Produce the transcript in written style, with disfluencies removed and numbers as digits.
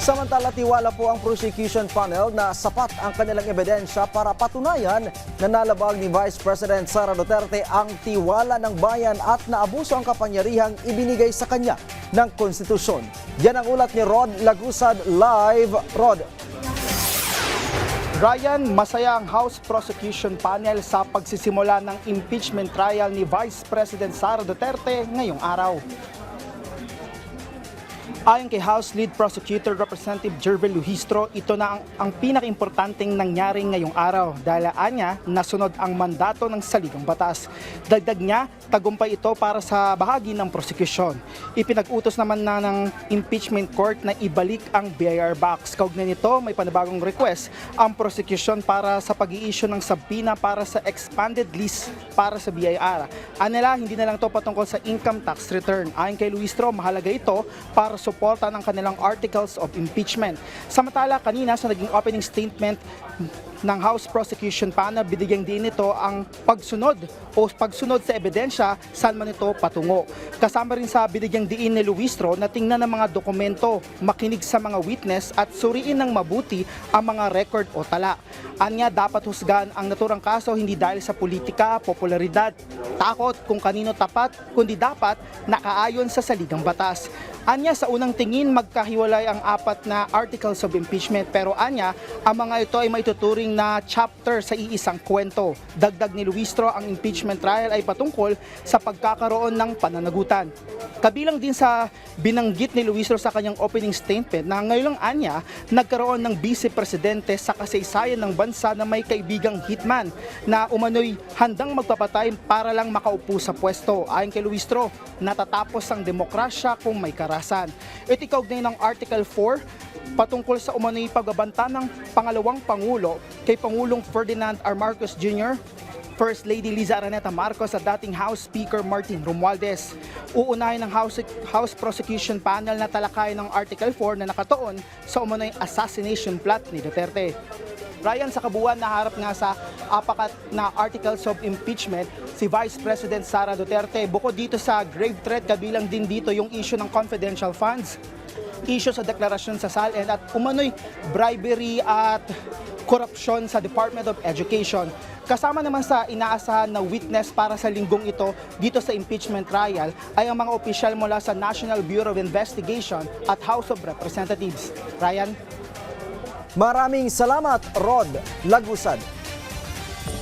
Samantala, tiwala po ang prosecution panel na sapat ang kanilang ebidensya para patunayan na nalabag ni Vice President Sara Duterte ang tiwala ng bayan at naabuso ang kapangyarihang ibinigay sa kanya ng konstitusyon. Yan ang ulat ni Rod Lagusad live. Rod. Ryan, masaya ang House Prosecution Panel sa pagsisimula ng impeachment trial ni Vice President Sara Duterte ngayong araw. Ayon kay House Lead Prosecutor Representative Jervil Luhistro, ito na ang pinakaimportanteng nangyari ngayong araw dahil anya nasunod ang mandato ng saligang batas. Dagdag niya, tagumpay ito para sa bahagi ng prosekusyon. Ipinag-utos naman na ng impeachment court na ibalik ang BIR box. Kaugnay nito, may panibagong request ang prosekusyon para sa pag-i-issue ng subpoena para sa expanded list para sa BIR. Anila, hindi na lang ito patungkol sa income tax return. Ayon kay Luhistro, mahalaga ito para suporta ng kanilang articles of impeachment. Samantala, kanina sa naging opening statement ng House Prosecution Panel, binigyang din ito ang pagsunod sa ebidensya saan man ito patungo. Kasama rin sa binigyang diin ni Luhistro na tingnan ng mga dokumento, makinig sa mga witness at suriin ng mabuti ang mga record o tala. Anya, dapat husgahan ang naturang kaso hindi dahil sa politika, popularidad, takot kung kanino tapat, kundi dapat nakaayon sa saligang batas. Anya, sa unang tingin magkahiwalay ang apat na articles of impeachment, pero anya, ang mga ito ay maituturing na chapter sa iisang kwento. Dagdag ni Luhistro, ang impeachment trial ay patungkol sa pagkakaroon ng pananagutan. Kabilang din sa binanggit ni Luhistro sa kanyang opening statement na ngayong anya, nagkaroon ng vice-presidente sa kasaysayan ng bansa na may kaibigang hitman na umano'y handang magpapatay para lang makaupo sa pwesto. Ayon kay Luhistro, natatapos ang demokrasya kung may karasan. Ito kaugnay ng Article 4 patungkol sa umano'y pagbabanta ng pangalawang Pangulo kay Pangulong Ferdinand R. Marcos Jr., First Lady Liza Araneta Marcos at dating House Speaker Martin Romualdez. Uunahin ng House Prosecution Panel na talakayin ng Article 4 na nakatuon sa umano'y assassination plot ni Duterte. Ryan, sa kabuuan, naharap nga sa apat na articles of impeachment si Vice President Sara Duterte. Bukod dito sa grave threat, kabilang din dito yung issue ng confidential funds, issue sa deklarasyon sa SALN at umano'y bribery at korupsyon sa Department of Education. Kasama naman sa inaasahan na witness para sa linggong ito dito sa impeachment trial ay ang mga opisyal mula sa National Bureau of Investigation at House of Representatives. Ryan? Maraming salamat, Rod Lagusad.